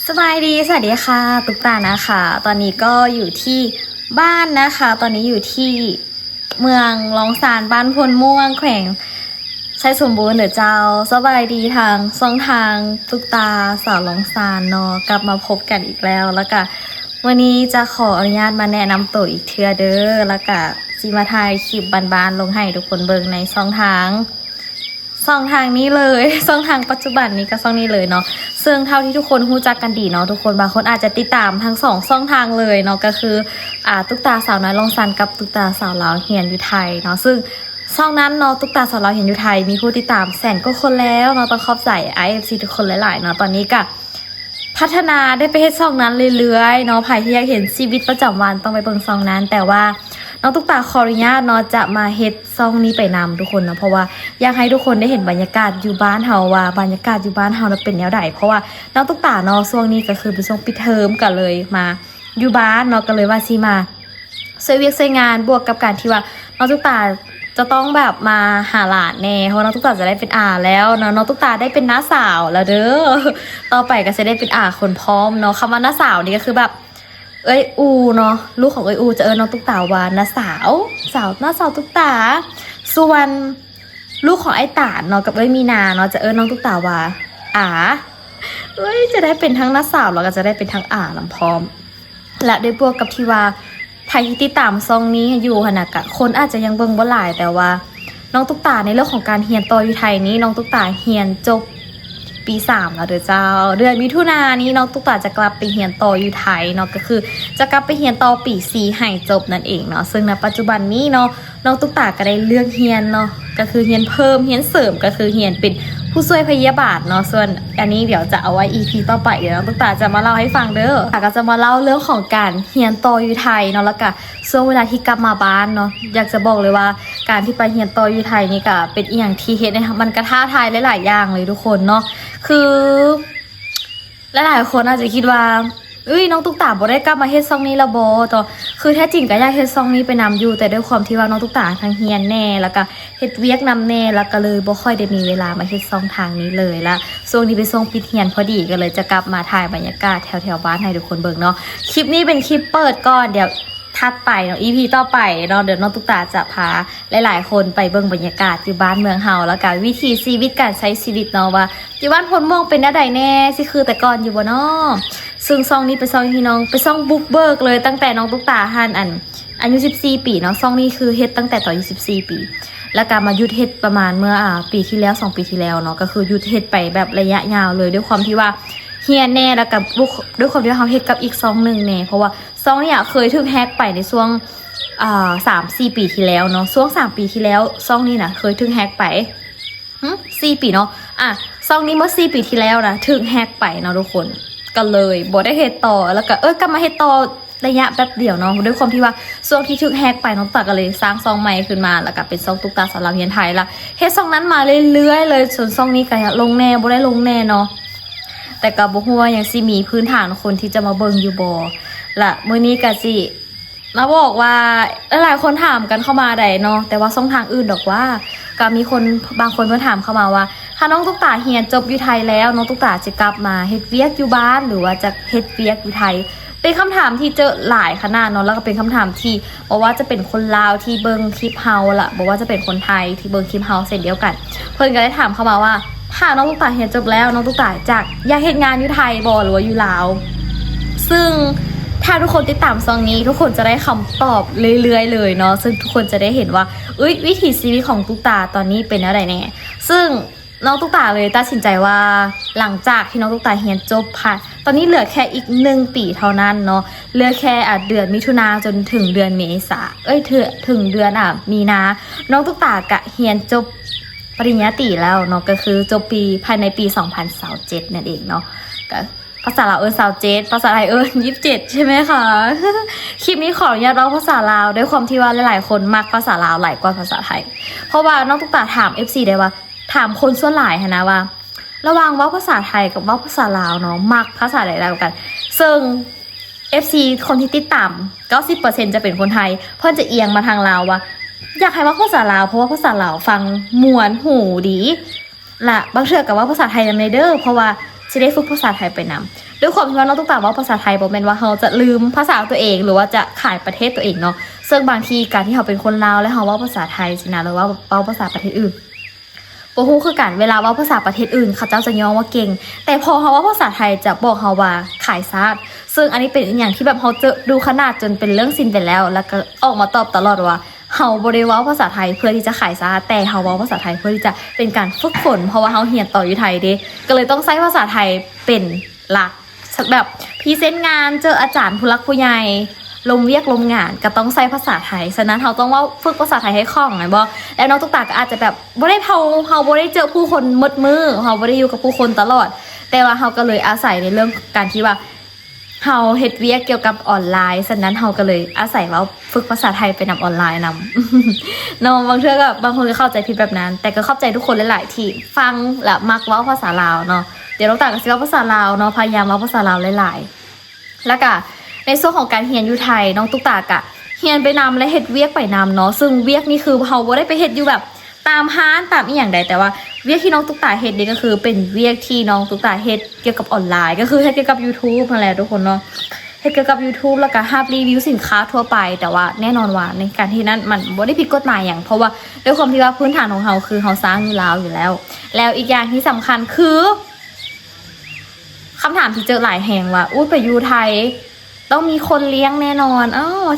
สบายดีสวัสดีค่ะตุ๊กตานะคะตอนนี้ก็อยู่ที่บ้านนะคะตอนนี้อยู่ที่เมืองลองซานบ้านพลม่วงแขวงชัยสมบูรณ์เด้อเจ้าสบายดีทางช่องทางตุ๊กตาสาวลองซานเนาะกลับมาพบกันอีกแล้วก็วันนี้จะขออนุญาตมาแนะนำตัวอีกเทื่อเด้อแล้วก็สิมาถ่ายคลิปบานๆลงให้ทุกคนเบิ่งในช่องทางนี้เลยช่องทางปัจจุบันนี้ก็ช่องนี้เลยเนาะซึ่งเท่าที่ทุกคนรู้จักกันดีเนาะทุกคนบางคนอาจจะติดตามทั้งสองช่องทางเลยเนาะก็คือตุ๊กตาสาวน้อยลองซันกับตุ๊กตาสาวลาวเฮียนอยู่ไทยเนาะซึ่งช่องนั้นเนาะตุ๊กตาสาวลาวเฮียนอยู่ไทยมีผู้ติดตามแสนกว่าคนแล้วเนาะต้องขอบใจ IFC ทุกคนหลายๆเนาะตอนนี้ก็พัฒนาได้ไปเฮ็ดช่องนั้นเรื่อยๆเนาะใครที่อยากเห็นชีวิตประจำวันต้องไปเบิ่งช่องนั้นแต่ว่าน้องตุ๊กตาขออนุญาตเนาะจะมาเฮ็ดซ่องนี้ไปนำทุกคนนะเพราะว่าอยากให้ทุกคนได้เห็นบรรยากาศอยู่บ้านเฮาว่าบรรยากาศอยู่บ้านเฮาเป็นแนวใดเพราะว่าน้องตุ๊กตาเนาะช่วงนี้ก็คือเป็นช่วงปิดเทอมกันเลยมาอยู่บ้านเนาะก็เลยว่าสิมาช่วยเวียกช่วยงานบวกกับการที่ว่าน้องตุ๊กตาจะต้องแบบมาหาหลานแน่เพราะน้องตุ๊กตาจะได้เป็นอาแล้วเนาะน้องตุ๊กตาได้เป็นน้าสาวแล้วเด้อต่อไปก็จะได้เป็นอาคนพร้อมเนาะคำว่าน้าสาวนี่ก็คือแบบเอ้ยอูเนาะลูกของเอ้ยอูจะน้องตุ๊กตาว่าน้าสาวน้าสาวตุ๊กตาส่วนลูกของไอ้ตาเนาะกับเอ้ยมีนาเนาะจะน้องตุ๊กตาว่าอาเอ้ยจะได้เป็นทั้งน้าสาวแล้วก็จะได้เป็นทั้งอาลำพร้อมและด้วยบวกกับที่ว่าใครที่ติดตามซองนี้อยู่ขนาดกะคนอาจจะยังเบิ่งบ่หลายแต่ว่าน้องตุ๊กตาในเรื่องของการเรียนต่ออยู่ไทยนี้น้องตุ๊กตาเรียนจบปี3แล้วเด้อเจ้าเดือนมิถุนายนนี้น้องตุ๊กตาจะกลับไปเรียนต่ออยู่ไทยเนาะก็คือจะกลับไปเรียนต่อปี4ให้จบนั่นเองเนาะซึ่งในปัจจุบันนี้เนาะน้องตุ๊กตาก็ได้เลือกเรียนเนาะก็คือเรียนเพิ่มเรียนเสริมก็คือเรียนเป็นผู้ช่วยพยาบาลเนาะส่วนอันนี้เดี๋ยวจะเอาไว้ EP ต่อไปเดี๋ยวน้องตุ๊กตาจะมาเล่าให้ฟังเด้อก็จะมาเล่าเรื่องของการเรียนต่ออยู่ไทยเนาะแล้วก็ช่วงเวลาที่กลับมาบ้านเนาะอยากจะบอกเลยว่าการที่ไปเรียนต่ออยู่ไทยนี่ก็เป็นอีกอย่างที่เฮ็ดมันก็ท้าทายหลายๆอย่างเลยทุกคนเนาะคือหลายๆคนอาจจะคิดว่าน้องตุ๊กตาบ่ได้กลับมาเฮ็ดซองนี้ละบ่ต่อคือแท้จริงก็อยากเฮ็ดซองนี้ไปนำอยู่แต่ด้วยความที่ว่าน้องตุ๊กตาทั้งเฮียนแน่แล้วก็เฮ็ดเวียกนำแน่แล้วก็เลยบ่ค่อยได้มีเวลามาเฮ็ดซองทางนี้เลยละช่วงนี้เป็นช่วงปิดเฮียนพอดีก็เลยจะกลับมาถ่ายบรรยากาศแถวๆบ้านให้ทุกคนเบิ่งเนาะคลิปนี้เป็นคลิปเปิดก่อนเดี๋ยวถัดไปเนาะ EP ต่อไปเนาะเดี๋ยวน้องตุ๊กตาจะพาหลายๆคนไปเบิ่งบรรยากาศอยู่บ้านเมืองเฮาแล้วก็วิถีชีวิตการใช้ชีวิตเนาะว่าอยู่บ้านพลม่วงเป็นแนวใดแน่สิคือแต่ก่อนอยู่บ่เนาะซึ่งซองนี้เป็นซองที่น้องเป็นซองบุกเบิกเลยตั้งแต่น้องตุ๊กตาหันอายุ14ปีเนาะซองนี้คือเฮ็ดตั้งแต่ตอนอายุ14ปีแล้วก็มาหยุดเฮ็ดประมาณเมื่อปีที่แล้ว2ปีที่แล้วเนาะก็คือหยุดเฮ็ดไปแบบระยะยาวเลยด้วยความที่ว่าเฮียแน่แล้วกับด้วยความที่เขาเฮ็ดกับอีกซองหนึ่งแน่เพราะว่าซองเนี่ยเคยถูกแฮกไปในช่วง3-4 ปีที่แล้วเนาะช่วง3ปีที่แล้วซองนี้นะเคยถูกแฮกไป4 ปีเนาะซองนี้เมื่อ4 ปีที่แล้วนะถูกแฮกไปเนาะทุกคนก็เลยบ่ได้เฮ็ดต่อแล้วก็กลับมาเฮ็ดต่อระยะแป๊บเดียวเนาะด้วยความที่ว่าช่วงที่ถูกแฮกไปน้องตาก็เลยสร้างซองใหม่ขึ้นมาแล้วก็เป็นซองตุ๊กตาสาวลาวเฮียนไทยละเฮ็ดซองนั้นมาเรื่อยๆเลยส่วนซองนี้ก็ลงแน่บ่ได้ลงแน่เนาะแต่ก็บ่ฮู้ว่ายังสิมีพื้นฐานคนที่จะมาเบิ่งอยู่บ่ละมื้อนี้ก็สิมาบอกว่าหลายคนถามกันเข้ามาได้เนาะแต่ว่าช่องทางอื่นดอกว่าก็มีคนบางคนเพิ่นถามเข้ามาว่าถ้าน้องตุ๊กตาเรียนจบอยู่ไทยแล้วน้องตุ๊กตาจะกลับมาเฮ็ดเวียกอยู่บ้านหรือว่าจะเฮ็ดเวียกอยู่ไทยเป็นคำถามที่เจอหลายขนาดเนาะแล้วก็เป็นคำถามที่บอกว่าจะเป็นคนลาวที่เบิ่งคลิปเฮาล่ะบอกว่าจะเป็นคนไทยที่เบิ่งคลิปเฮาเช่นเดียวกันเพิ่นก็ได้ถามเข้ามาว่าถ้าน้องตุ๊กตาเรียนจบแล้วน้องตุ๊กตาอยากเฮ็ดงานอยู่ไทยบ่หรือว่าอยู่ลาวซึ่งถ้าทุกคนติดตามซองนี้ทุกคนจะได้คำตอบเรื่อยๆเลยเนาะซึ่งทุกคนจะได้เห็นว่าวิถีชีวิตของตุ๊กตาตอนนี้เป็นอะไรแน่ซึ่งน้องตุ๊กตาเลยตัดสินใจว่าหลังจากที่น้องตุ๊กตาเรียนจบค่ะตอนนี้เหลือแค่อีก1 ปีเท่านั้นเนาะเหลือแค่เดือนมิถุนาจนถึงเดือนเมษาถึงเดือนมีนาน้องตุ๊กตากะเรียนจบปริญญาตรีแล้วเนาะก็คือจบภายในปี2027นั่นเองเนาะก็ภาษาลาว27ภาษาไทย27ใช่ไหมคะคลิปนี้ขออนุญาตเล่าภาษาลาวด้วยความที่ว่าหลายๆคนมักภาษาลาวหลายกว่าภาษาไทยเพราะว่าน้องตุ๊กตาถาม FC ได้ว่าถามคนส่วนหลายนะว่าระหว่างว่าภาษาไทยกับว่าภาษาลาวเนาะมักภาษาใดๆกันซึ่ง FC คนที่ติดตาม 90% จะเป็นคนไทยเพื่อนจะเอียงมาทางลาวว่าอยากให้ว่าภาษาลาวเพราะว่าภาษาลาวฟังม่วนหูดีและบางเทื่อกับว่าภาษาไทยนำเด้อเพราะว่า จะได้ฝึกภาษาไทยไปนำด้วยความที่ว่าน้องตุ๊กตาว่าภาษาไทยบอกแม่นว่าเราจะลืมภาษาตัวเองหรือว่าจะขายประเทศตัวเองเนาะซึ่งบางทีการที่เราเป็นคนลาวแล้วเราว่าภาษาไทยสินะหรือว่าเว้าภาษาประเทศอื่นบ่ฮู้คือกันเวลาเว้าภาษาประเทศอื่นเขาเจ้าจะยอมว่าเก่งแต่พอเราว่าภาษาไทยจะบอกเราว่าขายซาดซึ่งอันนี้เป็นอย่างที่แบบเราเจอดูขนาดจนเป็นเรื่องซินไปแล้วก็ออกมาตอบตลอดว่าเฮาบ่ได้เว้าภาษาไทยเพื่อที่จะขายซาแต่เฮาเว้าภาษาไทยเพื่อที่จะเป็นการฝึกฝนเพราะว่าเฮาเรียนต่ออยู่ไทยเด้ก็เลยต้องใช้ภาษาไทยเป็นหลักแบบพรีเซนต์งานเจออาจารย์ผู้หลักผู้ใหญ่ลมเวียกลมงานก็ต้องใช้ภาษาไทยฉะนั้นเฮาต้องว่าฝึกภาษาไทยให้คล่องไงบ่แล้วน้องตุ๊กตาก็อาจจะแบบบ่ได้เฮาบ่ได้เจอผู้คนมืดมือเฮาบ่ได้อยู่กับผู้คนตลอดแต่ว่าเฮาก็เลยอาศัยในเรื่องการที่ว่าเฮาเฮ็ดเวียกเกี่ยวกับออนไลน์ฉะนั้นเฮาก็เลยอาศัยว่าฝึกภาษาไทยไปนำออนไลน์นำ เนาะบางเทื่อก็บางคนก็เข้าใจผิดแบบนั้น แต่ก็เข้าใจทุกคนหลายๆที่ฟังและมักเว้าภาษาลาวเนาะเดี๋ยวน้องตาก็สิเว้าภาษาลาวเนาะพยายามเว้าภาษาลาวหลายๆแล้วก็ในส่วนของการเรียนอยู่ไทยน้องตุ๊กตากะเรียนไปนำและเฮ็ดเวียกไปนำเนาะซึ่งเวียกนี่คือเฮาบ่ได้ไปเฮ็ดอยู่แบบตามห้านตามอีหยังใดแต่ว่าเวียกที่น้องตุ๊กตาเฮ็ดนี่ก็คือเป็นเวียกที่น้องตุ๊กตาเฮ็ดเกี่ยวกับออนไลน์ก็คือเฮ็ดเกี่ยวกับ YouTube นั่นแหละทุกคนเนาะเฮ็ดเกี่ยวกับ YouTube แล้วก็รีวิวสินค้าทั่วไปแต่ว่าแน่นอนว่าในการที่นั้นมันบ่ได้ผิดกฎหมายอย่างเพราะว่าด้วยความที่ว่าพื้นฐานของเฮาคือเฮาสร้างอยู่แล้วแล้วอีกอย่างที่สำคัญคือคำถามที่เจอหลายแห่งว่าไปอยู่ไทยต้องมีคนเลี้ยงแน่นอน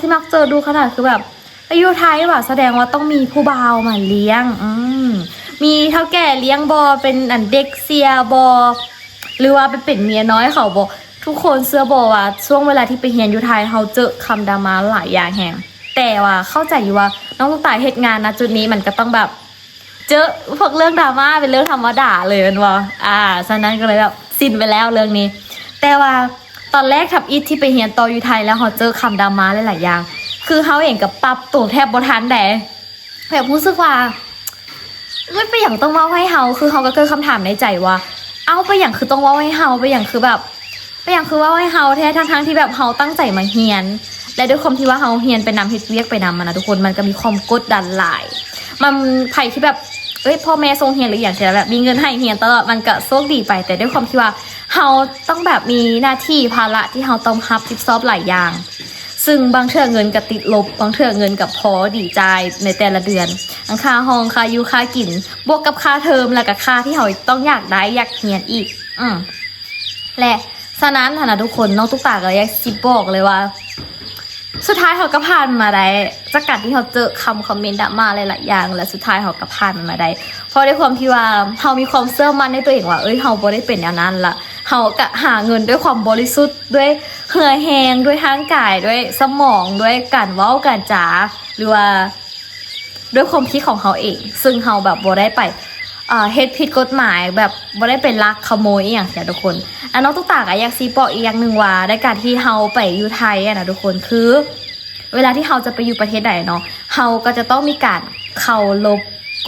ที่มักเจอดูขนาดคือแบบไปอยู่ไทยว่ะแสดงว่าต้องมีผู้บ่าวมาเลี้ยงมีเฒ่าแก่เลี้ยงบอเป็นเด็กเสียบอหรือว่าเป็นเมียน้อยเขาบอทุกคนเสื้อบอว่าช่วงเวลาที่ไปเรียนอยู่ไทยเขาเจอคำดราม่าหลายอย่างแห่งแต่ว่าเข้าใจอยู่ว่าน้องตุ๊กตาเหตุงานนะจุดนี้มันก็ต้องแบบเจอพวกเรื่องดราม่าเป็นเรื่องธรรมดาเลยมันว่าฉะนั้นก็เลยแบบสิ้นไปแล้วเรื่องนี้แต่ว่าตอนแรกทับอีทที่ไปเรียนต่ออยู่ไทยแล้วเขาเจอคำดราม่าหลายๆอย่างคือเขาเองกับปรับตัวแทบบ่ทันแต่แบบรู้สึกว่าไม่ไปอย่างต้องเว้าให้เฮาคือเฮาก็เกิดคำถามในใจว่าเอาไปอย่างคือต้องเว้าให้เฮาไปอย่างคือแบบไปอย่างคือเว้าให้เฮาแท้ทั้งที่แบบเฮาตั้งใจมาเรียนและด้วยความที่ว่าเฮาเรียนไปนำเฮ็ดเวียกไปนำนะทุกคนมันก็มีความกดดันหลายมันไผที่แบบพ่อแม่ส่งเรียนหรืออย่างเช่นแบบมีเงินให้เรียนตลอดมันก็โชคดีไปแต่ด้วยความที่ว่าเฮาต้องแบบมีหน้าที่ภาระที่เฮาต้องรับผิดชอบหลายอย่างซึ่งบางเทื่อเงินกับติดลบบางเทื่อเงินกับพอดีใจในแต่ละเดือนทั้งค่าห้องค่าอยู่ค่ากินบวกกับค่าเทอมแล้วก็ค่าที่เฮาต้องอยากได้อยากเรียนอีกและฉะนั้นนะทุกคนน้องตุ๊กตาก็อยากสิบอกเลยว่าสุดท้ายเขาก็ผ่านมาได้จากการที่เขาเจอคอมเมนต์ดราม่าหลายๆอย่างและสุดท้ายเขาก็ผ่านมาได้เพราะด้วยความที่ว่าเขามีความเชื่อมั่นในตัวเองว่าเขาบ่ได้เป็นอย่างนั้นละเขาก็หาเงินด้วยความบริสุทธิ์ด้วยเหงื่อแห้งด้วยทางกายด้วยสมองด้วยการเว้าการจาหรือว่าด้วยความคิดของเขาเองซึ่งเขาแบบบ่ได้ไปเฮ็ดผิดกฎหมายแบบบ่ได้เป็นลักขโมยอย่างเงี้ยทุกคนน้องตุ๊กตาก็อยากซีบอกอีกอย่างนึงว่าในการที่เฮาไปอยู่ไทยนะทุกคนคือเวลาที่เฮาจะไปอยู่ประเทศใดเนาะเฮาก็จะต้องมีการเคารพ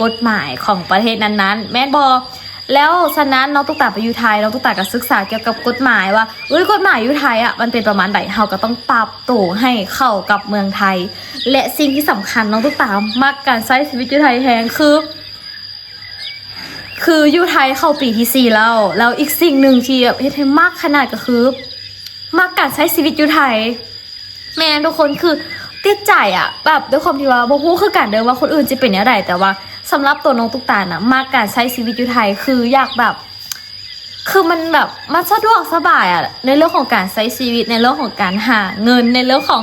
กฎหมายของประเทศนั้นๆแม่นบ่แล้วฉะนั้นน้องตุ๊กตาไปอยู่ไทยน้องตุ๊กตาก็ศึกษาเกี่ยวกับกฎหมายว่ากฎหมายอยู่ไทยมันเป็นประมาณใดเฮาก็ต้องปรับตัวให้เข้ากับเมืองไทยและสิ่งที่สำคัญน้องตุ๊กตามักการใช้ชีวิตอยู่ไทยแฮงคืออยู่ไทยเข้าปีที่4แล้วอีกสิ่งหนึ่งที่แบบเฮ็ดให้มากขนาดก็คือมากการใช้ชีวิตอยู่ไทยแม่ทุกคนคือติดใจแบบด้วยความที่ว่าบ่ฮู้คือกันเด้อว่าคนอื่นจะเป็นอย่างไรแต่ว่าสำหรับตัวน้องตุ๊กตาน่ะมากการใช้ชีวิตอยู่ไทยคืออยากแบบคือมันแบบมันสะดวกสบายในเรื่องของการใช้ชีวิตในเรื่องของการหาเงินในเรื่องของ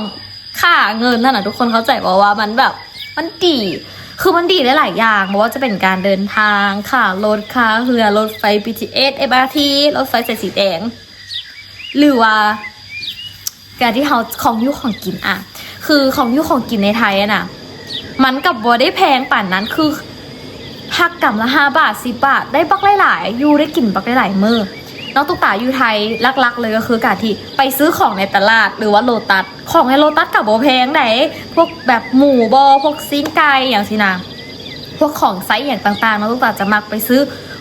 ค่าเงินนั่นน่ะทุกคนเข้าใจว่ามันแบบมันดีคือมันดีได้หลายอย่างเพราะว่าจะเป็นการเดินทางค่ารถค่าเรือรถไฟ BTS MRT รถไฟสายสีแดงหรือว่าการที่เขาของยุของกินคือของยุของกินในไทยน่ะมันกับบ่ได้แพงป่านนั้นคือหักกำละ5 บาท10 บาทได้บักหลายๆอยู่ได้กินบักหลายๆมื้อน้องตุ๊กตาอยู่ไทยลักๆเลยก็คือการที่ไปซื้อของในตลาดหรือว่าโลตัสของในโลตัสกับบ่แพงไหนพวกแบบหมูบอพวกซีนไก่อย่างสินะพวกของไซส์อย่างต่างๆน้องตุ๊กตาจะมักไปซื้อ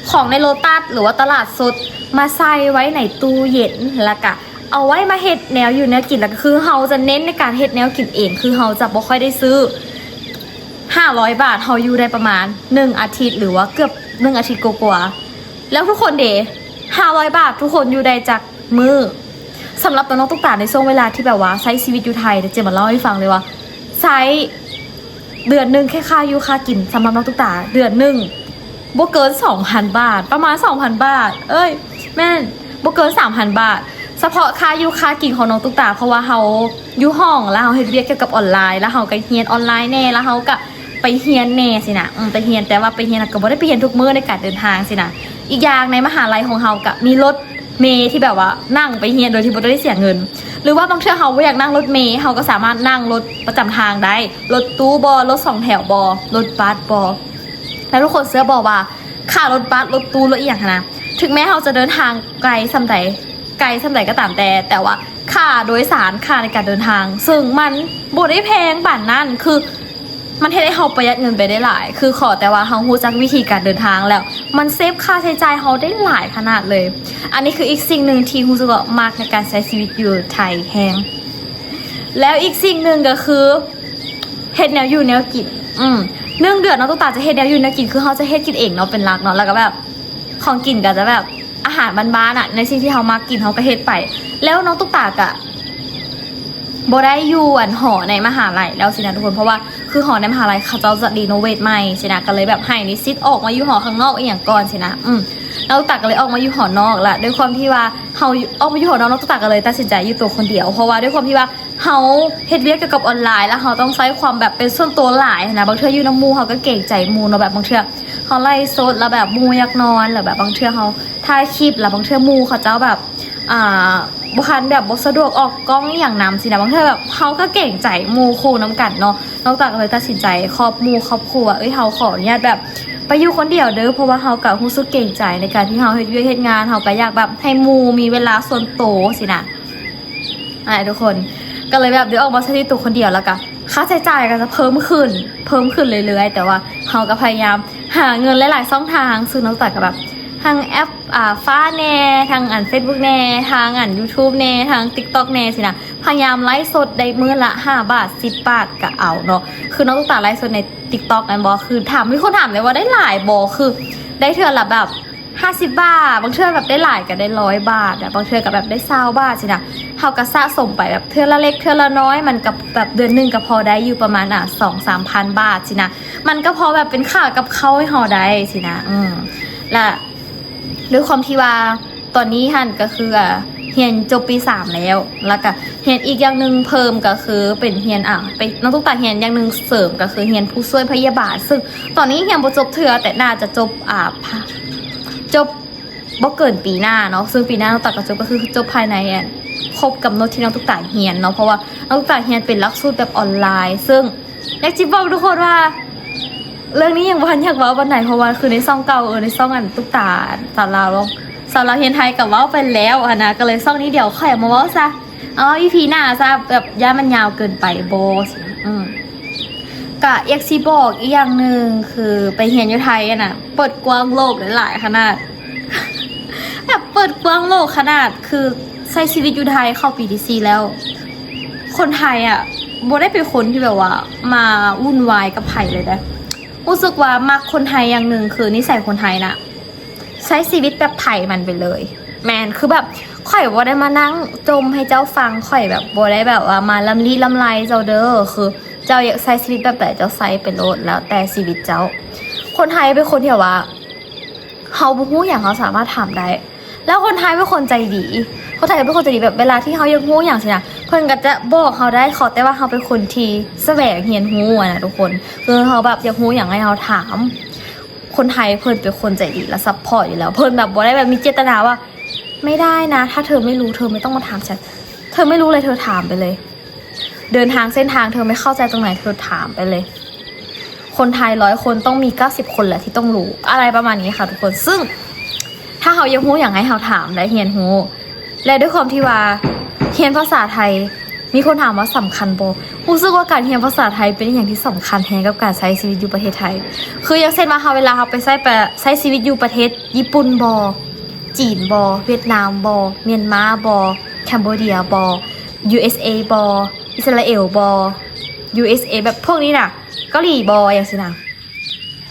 ของในโลตัสหรือว่าตลาดสดมาใส่ไว้ในตู้เย็นแล้วก็เอาไว้มาเฮ็ดแนวอยู่แนวกินแล้วก็คือเฮาจะเน้นในการเฮ็ดแนวกินเองคือเฮาจะบ่ค่อยได้ซื้อ500 บาทเฮาอยู่ได้ประมาณ1 อาทิตย์หรือว่าเกือบ1 อาทิตย์กว่าๆแล้วทุกคน 500 บาททุกคนอยู่ได้จากมือสำหรับน้องตุ๊กตาในช่วงเวลาที่แบบว่าใช้ชีวิตอยู่ไทยเดี๋ยวเจมาเล่าให้ฟังเลยว่าใช้เดือนหนึ่งแค่ค่าอยู่ค่ากินสำหรับน้องตุ๊กตาเดือนหนึ่งบ่เกิน 2,000 บาทประมาณ 2,000 บาทแม่นบ่เกิน 3,000 บาทเฉพาะค่าอยู่ค่ากินของน้องตุ๊กตาเพราะว่าเฮาอยู่ห้องแล้วเฮาเฮ็ดเวียกเกี่ยวกับออนไลน์แล้วเฮาก็เรียนออนไลน์แน่แล้วเฮาก็ไปเรียนแน่สินะไปเรียนแต่ว่าไปเรียนก็บ่ได้ไปเรียนทุกมื้อในการเดินทางสินะอีกอย่างในมหาลัยของเฮาก็มีรถเมล์ที่แบบว่านั่งไปเรียนโดยที่บ่ได้เสียเงินหรือว่าบางเทื่อเฮาบ่อยากนั่งรถเมล์เฮาก็สามารถนั่งรถประจำทางได้รถตู้บ่รถ2แถวบ่รถบัสบ่แล้วทุกคนเชื่อบ่ว่าค่ารถบัสรถตู้รถอีหยังนะถึงแม้เฮาจะเดินทางไกลส่ำใดก็ตามแต่ว่าค่าโดยสารค่าในการเดินทางซึ่งมันบ่ได้แพงปานนั้นคือมันเฮ็ดให้เฮาประหยัดเงินไปได้หลายคือขอแต่ว่าเฮารู้จักวิธีการเดินทางแล้วมันเซฟค่าใช้จ่ายเฮาได้หลายขนาดเลยอันนี้คืออีกสิ่งหนึ่งที่รู้สึกว่ามากในการใช้ชีวิตอยู่ไทยแฮงแล้วอีกสิ่งหนึ่งก็คือเฮ็ดแนวอยู่แนวกิน1 เดือนน้องตุ๊กตาจะเฮ็ดแนวอยู่แนวกินคือเฮาจะเฮ็ดกินเองเนาะเป็นหลักเนาะแล้วก็แบบของกินก็จะแบบอาหารบ้านๆอ่ะในสิ่งที่เฮามากินเฮาก็เฮ็ดไปแล้วน้องตุ๊กตาก็บ่ได้อยู่หอในมหาลัยแล้วสินะทุกคนเพราะว่าคือหอในมหาลัยเขาจะรีโนเวทใหม่สินะก็เลยแบบให้นิสิตออกมาอยู่หอข้างนอกอีกอย่างก่อนสินะแล้วตุ๊กตาก็เลยออกมาอยู่หอนอกละด้วยความที่ว่าเฮาออกมาอยู่หอนอกน้องตุ๊กตาก็เลยตัดสินใจอยู่ตัวคนเดียวเพราะว่าด้วยความที่ว่าเฮาเฮ็ดเวียกเกี่ยวกับออนไลน์แล้วเฮาต้องใช้ความแบบเป็นส่วนตัวหลายนะบางเทื่ออยู่น้ำหมู่เฮาก็เก่งใจหมู่เนาะแบบบางเทื่อเฮาไล่สดแล้วแบบหมู่อยากนอนหรือแบบบางเทื่อเฮาถ่ายคลิปแล้วบางเทื่อหมู่เขาเจ้าแบบบุคันแบบบ่สะดวกออกกล้องอย่างนำสินะบางทีแบบเขาก็เก่งใจหมู่คู่น้ำกันเนาะนอกจากเลยตัดสินใจครอบหมู่ครอบครัวเขาขออนุญาตแบบไปอยู่คนเดียวเด้อเพราะว่าเขากับรู้สึกเก่งใจในการที่เขาเฮ็ดเวียกเฮ็ดงานเขาก็อยากแบบให้หมู่มีเวลาส่วนตัวสินะทุกคนก็เลยแบบเดี๋ยวออกมาใช้ตัวคนเดียวแล้วกันค่าใช้จ่ายก็จะเพิ่มขึ้นเรื่อยๆแต่ว่าเขาก็พยายามหาเงินหลายๆช่องทางซึ่งนอกจากกับแบบทางแอปฟ้าแน่ทางFacebook แน่ทางYouTube แน่ทาง TikTok แน่สินะพยายามไลฟ์สดได้มื้อละ5 บาท10 บาทก็เอาเนาะคือน้องตุ๊กตาไลฟ์สดใน TikTok นั่นบ่คือมีคนถามเลยว่าได้หลายบ่คือได้เทื่อละแบบ50 บาทบางเทื่อแบบได้หลายก็ได้100 บาทบางเทื่อก็แบบได้20 บาทสินะเฮาก็สะสมไปแบบเทื่อละเล็กเทื่อละน้อยมันกับแบบเดือนนึงก็พอได้อยู่ประมาณ2-3,000 บาทสินะมันก็พอแบบเป็นค่ากับข้าวให้เฮาได้สินะและด้วยความที่ว่าตอนนี้หั่นก็คือเรียนจบปี 3แล้วก็เรียนอีกอย่างนึงเพิ่มก็คือเป็นเรียนไปน้องตุ๊กตาเรียนอย่างนึงเสริมก็คือเรียนผู้ช่วยพยาบาลซึ่งตอนนี้เรียนบ่จบเทื่อแต่น่าจะจบบ่เกินปีหน้าเนาะซึ่งปีหน้าน้องตุ๊กตาก็จบก็คือจบภายในครบกำหนดที่น้องตุ๊กตาเรียนเนาะเพราะว่าน้องตุ๊กตาเรียนเป็นหลักสูตรแบบออนไลน์ซึ่งอยากจะบอกทุกคนว่าเรื่องนี้ยังบ่ทันอยากเว้าวันไหนเพราะว่าคือในซ่องเก่าในซ่องตุ๊กตาสาวลาวเฮียนไทยกับเว้าไปแล้วนะก็เลยซ่องนี้เดี๋ยวค่อยมาเว้าซะEP หน้าซะแบบย่ามันยาวเกินไปบ่ก็อยากสิบอกอีกอย่างนึงคือไปเรียนอยู่ไทยน่ะเปิดกว้างโลกหลายขนาดแบบเปิดกว้างโลกขนาดคือใช้ชีวิตอยู่ไทยเข้าปีที่4แล้วคนไทยบ่ได้เป็นคนที่แบบว่ามาวุ่นวายกับไผเลยนะรู้สึกว่ามักคนไทยอย่างหนึ่งคือนิสัยคนไทยนะใช้ชีวิตแบบไทยมันไปเลยแมนคือแบบข่อยบ่ได้มานั่งจมให้เจ้าฟังข่อยแบบบ่ได้แบบว่ามาลำลีลำไรเจ้าเด้อคือเจ้าอยากใช้ชีวิตแบบไหนเจ้าใช้ไปโลดแล้วแต่ชีวิตเจ้าคนไทยเป็นคนที่ว่าเฮาบ่ฮู้หยังเฮาสามารถถามได้แล้วคนไทยเป็นคนใจดีคนไทยเป็นคนใจดีแบบเวลาที่เฮาอยากฮู้หยังสินะเพิ่นก็จะบอกเฮาได้ขอแต่ว่าเฮาเป็นคนที่แสวงเรียนรู้นะทุกคนคือเฮาแบบอยากฮู้หยังให้เฮาถามคนไทยเพิ่นเป็นคนใจดีและซัพพอร์ตอยู่แล้วเพิ่นแบบบ่ได้แบบมีเจตนาว่าไม่ได้นะถ้าเธอไม่รู้เธอไม่ต้องมาถามฉันเธอไม่รู้เลยเธอถามไปเลยเดินทางเส้นทางเธอไม่เข้าใจตรงไหนเธอถามไปเลยคนไทย100 คนต้องมี90 คนแหละที่ต้องรู้อะไรประมาณนี้ค่ะทุกคนซึ่งถ้าเฮาอยากรู้อย่างให้เฮาถามและเรียนรู้และด้วยความที่ว่าเรียนภาษาไทยมีคนถามว่าสำคัญบ่รู้สึกว่าการเรียนภาษาไทยเป็นอย่างที่สำคัญแฮงกับการใช้ชีวิตอยู่ประเทศไทยคืออย่างเช่นว่าเวลาเฮาไปใช้ชีวิตอยู่ประเทศญี่ปุ่นบ่จีนบ่เวียดนามบ่เมียนมาบ่แคนเบเดียบ่ USA บ่อิสราเอลบ่ USA แบบพวกนี้น่ะเกาหลีบ่อย่างสินะ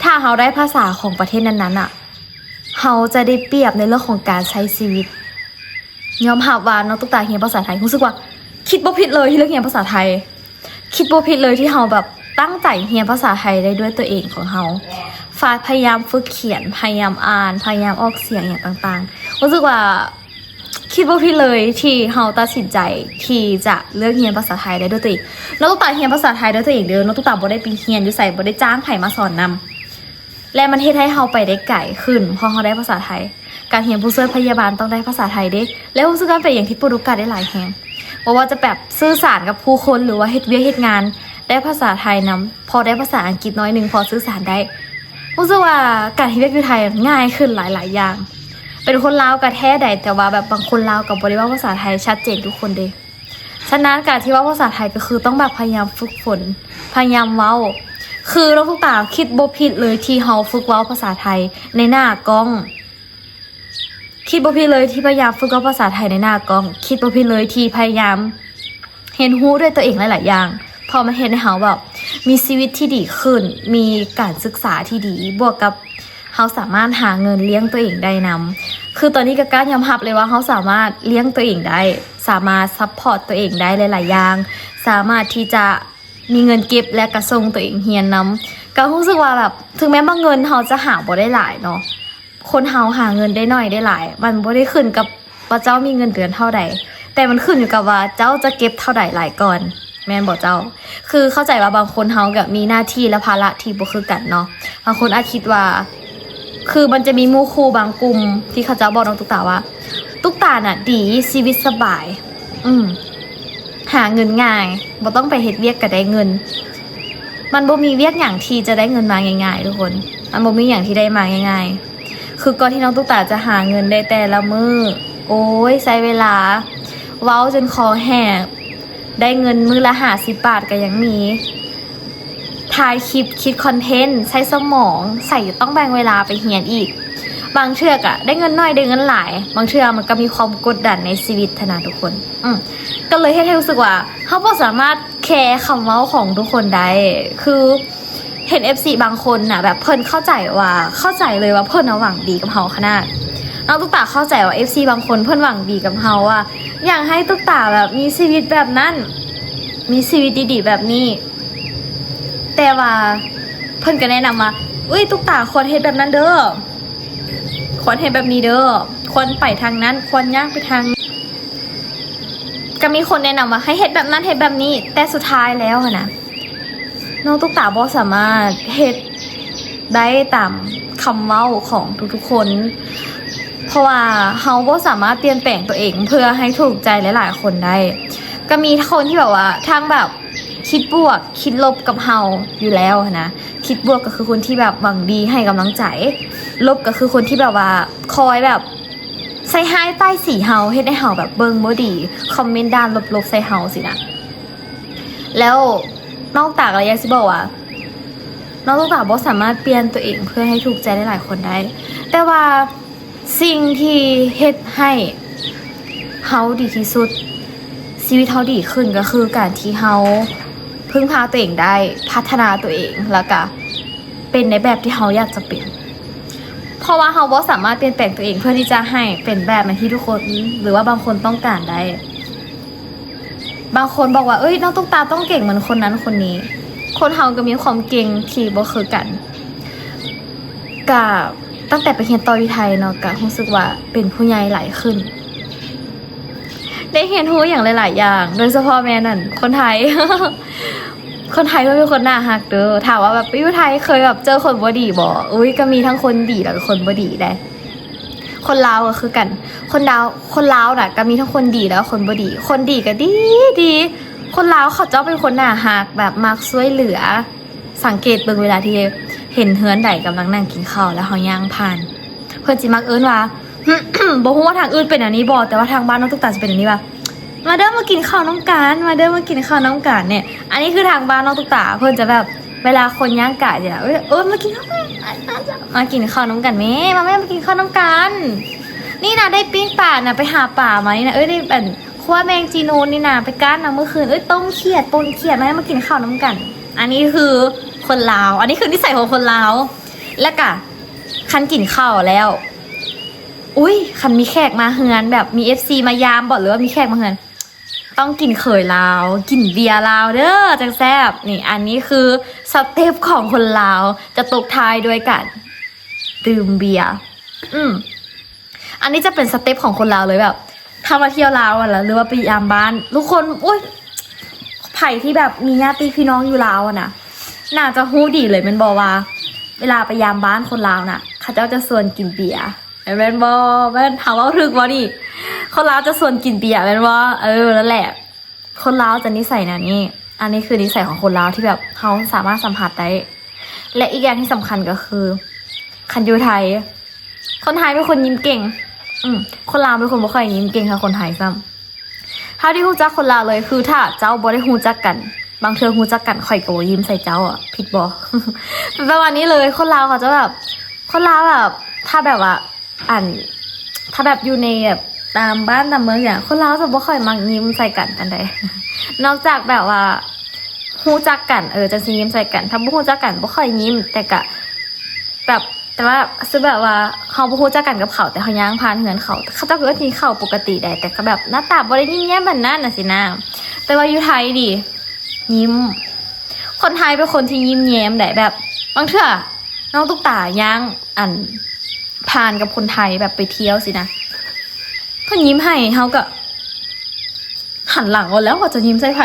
ถ้าเฮาได้ภาษาของประเทศนั้นๆ เราจะได้เปรียบในเรื่องของการใช้ชีวิตยอมรับว่าน้องตุ๊กตาเรียนภาษาไทยรู้สึกว่าคิดบ่ผิดเลยที่เลือกเรียนภาษาไทยคิดบ่ผิดเลยที่เราแบบตั้งใจเรียนภาษาไทยได้ด้วยตัวเองของเราพยายามฝึกเขียนพยายามอ่านพยายามออกเสียงอย่างต่างๆรู้สึกว่าคิดบ่ผิดเลยที่เราตัดสินใจที่จะเลือกเรียนภาษาไทยได้ด้วยตัวเองน้องตุ๊กตาเรียนภาษาไทยด้วยตัวเองเด้อน้องตุ๊กตาบ่ได้ไปเรียนอยู่ไสบ่ได้จ้างไผมาสอนนำและมันเฮ็ดให้เราไปได้ไกลขึ้นพอเราได้ภาษาไทยการเรียนผู้ช่วยพยาบาลต้องได้ภาษาไทยเด้แล้วรู้สึกว่าเป็นอย่างที่โปรตุเกสได้หลายแห่งบ่ว่าจะแบบสื่อสารกับผู้คนหรือว่าเฮ็ดเวียกเฮ็ดงานได้ภาษาไทยนำพอได้ภาษาอังกฤษน้อยนึงพอสื่อสารได้รู้สึกว่าการเฮ็ดเวียกอยู่ไทยง่ายขึ้นหลายๆอย่างเป็นคนลาวก็แท้ใดแต่ว่าแบบบางคนลาวก็บ่ได้เว้าภาษาไทยชัดเจนทุกคนเด้ฉะนั้นการที่เว้าภาษาไทยก็คือต้องแบบพยายามฝึกฝนพยายามเว้าคือเราทุกตาคิดบ่ผิดเลยที่เฮาฝึกเว้าภาษาไทยในหน้ากล้องคิดบ่ผิดเลยที่พยายามฝึกเว้าภาษาไทยในหน้ากล้องคิดบ่ผิดเลยที่พยายามเห็นรู้ด้วยตัวเองหลายๆอย่างพอมันเห็นให้เฮาแบบมีชีวิตที่ดีขึ้นมีการศึกษาที่ดีบวกกับเฮาสามารถหาเงินเลี้ยงตัวเองได้นำคือตอนนี้ก็กล้ายอมรับเลยว่าเฮาสามารถเลี้ยงตัวเองได้สามารถซัพพอร์ตตัวเองได้หลายๆอย่างสามารถที่จะมีเงินเก็บและกระส่งตัวเองเรียนนำก็รู้สึกว่าแบบถึงแม้บางเงินเฮาจะหาบ่ได้หลายเนาะคนเฮาหาเงินได้น้อยได้หลายมันบ่ได้ขึ้นกับว่าเจ้ามีเงินเดือนเท่าใดแต่มันขึ้นอยู่กับว่าเจ้าจะเก็บเท่าใดหลายก่อนแม่นบ่เจ้าคือเข้าใจว่าบางคนเฮาก็มีหน้าที่และภาระที่บ่คือกันเนาะบางคนอาจคิดว่าคือมันจะมีหมู่คู่บางกลุ่มที่เขาจะบอกน้องตุ๊กตาว่าตุ๊กตาน่ะดีชีวิตสบายหาเงินง่ายบ่ต้องไปเฮ็ดเวียกก็ได้เงินมันบ่มีเวียกหยังที่จะได้เงินมาง่ายๆทุกคนมันบ่มีหยังที่ได้มาง่ายๆคือก่อนที่น้องตุ๊กตาจะหาเงินได้แต่ละมื้อโอ้ยใช้เวลาเว้าจนคอแห้งได้เงินมื้อละ50 บาทก็ยังมีถ่ายคลิปคิดคอนเทนต์ใช้สมองใส่ต้องแบ่งเวลาไปเรียนอีกบางเทื่อก็ได้เงินน้อยได้เงินหลายบางเทื่อมันก็มีความกดดันในชีวิตนะทุกคนก็เลยให้รู้สึกว่าเขาบ่สามารถแคร์คำเว้าของทุกคนได้คือเห็น FC บางคนน่ะแบบเพิ่นเข้าใจเลยว่าเพิ่นหวังดีกับเฮาขนาดน้องตุ๊กตาเข้าใจว่า FC บางคนเพิ่นหวังดีกับเฮาว่าอยากให้ตุ๊กตาแบบมีชีวิตแบบนั้นมีชีวิตดีๆแบบนี้แต่ว่าเพิ่นก็แนะนำว่าอุ้ยตุ๊กตาควรเฮ็ดแบบนั้นเด้อควรเฮ็ดแบบนี้เด้อควรไปทางนั้นควรย่างไปทางก็มีคนแนะนำว่าให้เฮ็ดแบบนั้นเฮ็ดแบบนี้แต่สุดท้ายแล้วนะน้องตุ๊กตาบ่สามารถเฮ็ดได้ตามคำเว้าของทุกๆคนเพราะว่าเฮาบ่สามารถเปลี่ยนแปลงตัวเองเพื่อให้ถูกใจหลายๆคนได้ก็มีคนที่แบบว่าทางแบบคิดบวกคิดลบกับเฮาอยู่แล้วนะคิดบวกก็คือคนที่แบบหวังดีให้กำลังใจลบก็คือคนที่แบบว่าคอยแบบใส่ร้ายป้ายสีเฮาเฮ็ดให้เฮาแบบเบิ่งบ่ดีคอมเมนต์ด้านลบๆใส่เฮาสินะแล้วนอกจากอะไรอยากสิบอกว่าน้องตุ๊กตาบ่สามารถเปลี่ยนตัวเองเพื่อให้ถูกใจได้หลายคนได้แต่ว่าสิ่งที่เฮ็ดให้เฮาดีที่สุดชีวิตเฮาดีขึ้นก็คือการที่เฮาพึ่งพาตัวเองได้พัฒนาตัวเองแล้วก็เป็นในแบบที่เฮาอยากจะเป็นเพราะว่าเฮาบ่สามารถเปลี่ยนแปลงตัวเองเพื่อที่จะให้เป็นแบบที่ทุกคนหรือว่าบางคนต้องการได้บางคนบอกว่าเอ้ยน้องตุ๊กตาต้องเก่งเหมือนคนนั้นคนนี้คนเฮาก็มีความเก่งที่บ่คือกันก็ตั้งแต่ไปเรียนต่ออยู่ไทยเนาะก็รู้สึกว่าเป็นผู้ใหญ่หลายขึ้นได้เรียนรู้อย่างหลายๆอย่างโดยเฉพาะแม่นั่นคนไทย คนไทยก็เป็นคนน่ารักเด้อถามว่าแบบไปอยู่ไทยเคยแบบเจอคนบ่ดีบ่อุ้ยก็มีทั้งคนดีแล้วก็คนบ่ดีได้คนลาวก็คือกันคนลาวน่ะก็มีทั้งคนดีแล้วก็คนบ่ดีคนดีก็ดีคนลาวเขาเจ้าเป็นคนน่ารักแบบมักช่วยเหลือสังเกตเบิ่งเวลาที่เห็นเฮือนใดกำลังนั่งกินข้าวแล้วเฮาย่างผ่านเพิ่นสิมักเอิ้นว่า บ่ฮู้ว่าทางอื่นเป็นอันนี้บ่แต่ว่าทางบ้านน้องตุ๊กตาจะเป็นอันนี้ป่ะมาเด้อมากินข้าวน้ำกันมาเด้อมากินข้าวน้ำกันเนี่ยอันนี้คือทางบ้านน้องตุ๊กตาเพิ่นจะแบบเวลาคนย่างกะเนี่ยมากินข้าวมากินข้าวน้ำกันแม่มากินข้าวน้ำกันนี่นะได้ปิ้งปลานะไปหาป่ามานี่นะได้แบบคั่วแมงจีนูนนี่นะไปก้านนะเมื่อคืนต้มเขียดปนเขียดมากินข้าวน้ำกันอันนี้คือคนลาวอันนี้คือนิสัยของคนลาวแล้วก็คันกินข้าวแล้ว อุ้ยคันมีแขกมาเฮือนแบบมี FC มายามบอกหรือว่ามีแขกมาเฮือนต้องกินเขยลาวกินเบียร์ลาวเด้อจังแซ่บนี่อันนี้คือสเต็ปของคนลาวจะตกท้ายด้วยกันดื่มเบียร์อันนี้จะเป็นสเต็ปของคนลาวเลยแบบถ้ามาเที่ยวลาวอ่ะหรือว่าไปยามบ้านทุกคนอุ้ยไผ่ที่แบบมีญาติพี่น้องอยู่ลาวอ่ะนะน่าจะฮู้ดีเลยมันบอกว่าเวลาไปยามบ้านคนลาวน่ะเขาเจ้าจะชวนกินเบียร์แม่นบอแม่นถามว่าถึกบ่ดิคนลาวจะชวนกินเบียร์แม่นบอนั่นแหละคนลาวจะนิสัยนะนี่อันนี้คือนิสัยของคนลาวที่แบบเขาสามารถสัมผัสได้และอีกอย่างที่สำคัญก็คือคันยูไทยคนไทยเป็นคนยิ้มเก่งคนลาวเป็นคนบ่ค่อยยิ้มเก่งค่ะคนไทยซ้ำถ้าที่ฮู้จักคนลาวเลยคือถ้าเจ้าบ่ได้ฮู้จักกันบางเทื่อฮู้จักกันข่อยโกยิ้มใส่เจ้าอ่ะผิดบ่ เป็นประมาณนี้เลยคนลาวเขาจะแบบคนลาวแบบถ้าแบบว่าถ้าแบบอยู่ในแบบตามบ้านตามเมืองอย่างคนลาวจะบ่ค่อยมักยิ้มใส่กันอันใด นอกจากแบบว่าฮู้จักกันจะสิยิ้มใส่กันถ้าบ่ฮู้จักกันบ่ค่อยยิ้มแต่ก็แบบแต่ว่าคือแบบว่าเขาบ่ฮู้จักกันกับเขาแต่เขาย่างผ่านเฮือนเขาเจ้าก็กินข้าวปกติได้แต่ก็แบบหน้าตาบ่ได้ยิ้มแย้มแบบนั้นน่ะสินะแต่ว่าอยู่ไทยดิยิ้มคนไทยเป็นคนที่ยิ้มแย้มได้แบบบางเทื่อน้องตุ๊กตาย่างผ่านกับคนไทยแบบไปเที่ยวสินะเพิ่นยิ้มให้เฮาก็หันหลังเอาแล้วว่าจะยิ้มใส่ไผ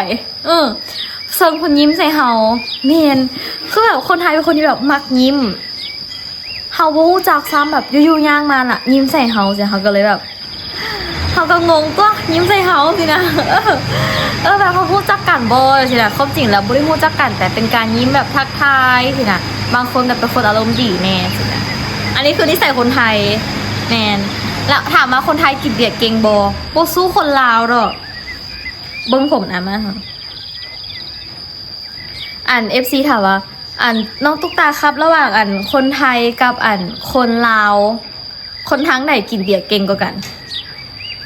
เซิงคนยิ้มใส่เฮาแม่นคือแบบคนไทยเป็นคนที่แบบมักยิ้มเฮาบ่รู้จักซ้ำแบบอยู่ๆย่างมาน่ะยิ้มใส่เฮาสิเฮาก็เลยแบบเฮาก็งงตัวยิ้มใส่เฮาสินะแบบเขารู้จักกันบ่สินะความจริงแล้วบ่ได้รู้จักกันแต่เป็นการยิ้มแบบทักทายสินะบางคนก็เป็นคนอารมณ์ดีแน่สินะอันนี้คือนิสัยคนไทยแม่นแล้วถามว่าคนไทยกินเบียร์เก่งบ่สู้คนลาวหรอกเบิ่งผมนะมาFC ถามว่าน้องตุ๊กตาครับระหว่างคนไทยกับคนลาวคนทางไหนกินเบียร์เก่งกว่ากัน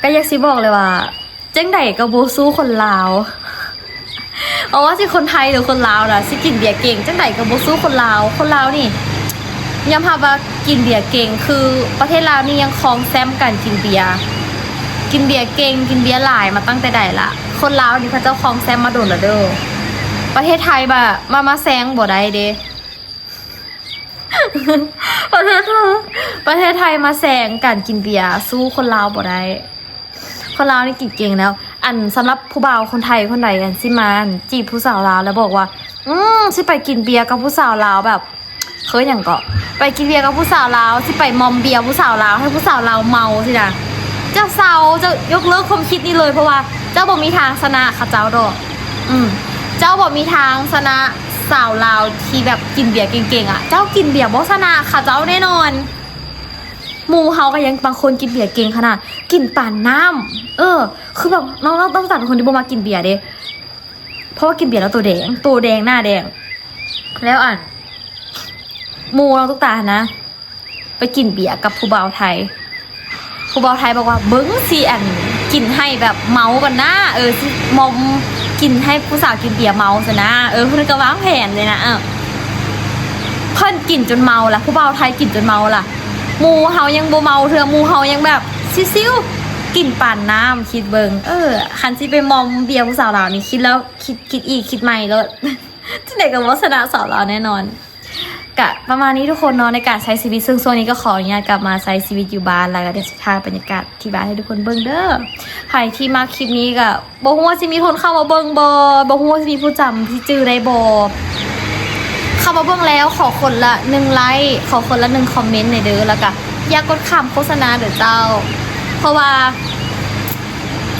ก็อยากสิบอกเลยว่าจังไดก็บ่สู้คนลาวเอาว่าสิคนไทยหรือคนลาวล่ะสิกินเบียร์เก่งจังไดก็บ่สู้คนลาวคนลาวนี่ยอมรับว่ากินเบียร์เก่งคือประเทศลาวนี่ยังครองแชมป์กันกินเบียร์เก่งกินเบียร์หลายมาตั้งแต่ใดละคนลาวนี่เขาเจ้าครองแชมป์มาโดนแล้วเด้อประเทศไทยมาแซงบ่ได้เด้ ประเทศไทยมาแซงการกินเบียร์สู้คนลาวบ่ได้คนลาวนี่กินเก่งแล้วสำหรับผู้บ่าวคนไทยคนใดสิมาจีบผู้สาวลาวแล้วบอกว่าสิไปกินเบียร์กับผู้สาวลาวแบบเคยอย่างก็ไปกินเบียร์กับผู้สาวลาวสิไปมอมเบียร์ผู้สาวลาวให้ผู้สาวลาวเมาสินะเจ้าสาวจะยกเลิกความคิดนี้เลยเพราะว่าเจ้าบ่มีทางชนะค่ะเจ้าดอกเจ้าบ่มีทางชนะสาวลาวที่แบบกินเบียร์เก่งๆอ่ะเจ้ากินเบียร์บ่ชนะค่ะเจ้าแน่นอนหมู่เฮาก็ยังบางคนกินเบียร์เก่งขนาดกินป่านน้ำคือแบบน้องต้องตัดคนที่บ่มากินเบียร์เด้เพราะว่ากินเบียร์แล้วตัวแดงหน้าแดงแล้วหมู่เราตุ๊กตานะไปกินเบียร์กับผู้บ่าวไทยบอกว่าเบิ้งสิกินให้แบบเมากันนะสิมอมกินให้ผู้สาวกินเบียร์เมาซะนะเพิ่นก็วางแผนเลยนะเพิ่นกินจนเมาล่ะผู้บ่าวไทยกินจนเมาล่ะหมู่เฮายังบ่เมาเทื่อหมู่เฮายังแบบซิวๆกินป่านน้ำคิดเบิ่งคันสิไปมอมเบียร์ผู้สาวลาวนี่คิดแล้วคิดอีกคิดใหม่แล้วที่ไหนก็บ่ชนะสาวลาวแน่นอนกะประมาณนี้ทุกคนเนาะในการใช้ชีวิตซึ่งช่วงนี้ก็ขออนุญาตกลับมาใช้ชีวิตอยู่บ้านแล้วก็เดี๋ยวจะถ่ายบรรยากาศที่บ้านให้ทุกคนเบิ่งเด้อใครที่มาคลิปนี้ก็บ่ฮู้ว่าสิมีคนเข้ามาเบิ่งบ่ฮู้ว่าสิมีผู้จำที่จื้อได้บ่เข้ามาเบิ่งแล้วขอคนละ1ไลค์ขอคนละ1คอมเมนต์หน่อยเด้อแล้วก็อย่ากดข้ามโฆษณาเด้อเจ้าเพราะว่า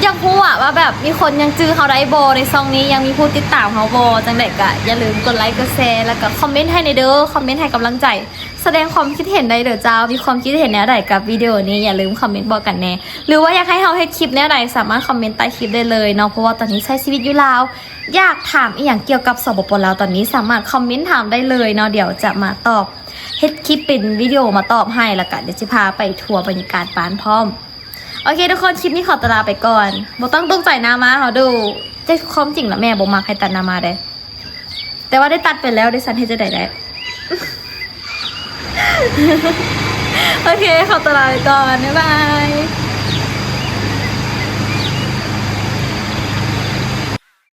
อยากรู้ว่าแบบมีคนยังจื้อเขาได้บ่ในซองนี้ยังมีผู้ติดตามเขาบ่จังได๋ก็อย่าลืมกดไลค์กดแชร์แล้วก็คอมเมนต์ให้ในเด้อคอมเมนต์ให้กำลังใจแสดงความคิดเห็นได้เด้อเจ้ามีความคิดเห็นแนวใดกับวิดีโอนี้อย่าลืมคอมเมนต์บอกกันแน่หรือว่าอยากให้เฮาเฮ็ดคลิปแนวใดสามารถคอมเมนต์ใต้คลิปได้เลยเนาะเพราะว่าตอนนี้ใช้ชีวิตอยู่ลาวอยากถามอีหยังเกี่ยวกับสปปลาวตอนนี้สามารถคอมเมนต์ถามได้เลยเนาะเดี๋ยวจะมาตอบเฮ็ดคลิปเป็นวิดีโอมาตอบให้แล้วก็เดี๋ยวจะพาไปทัวร์บรรยากาศบ้านพร้อมโอเคทุกคนคลิปนี้ขอตลาไปก่อนบ่ต้องตกใจหน้ามาเขาดูจะความจริงละแม่บ่มักให้ตัดหน้ามาได้แต่ว่าได้ตัดไปแล้วได้สันให้จะได้ โอเคขอตัวลาไปก่อน บ๊ายบาย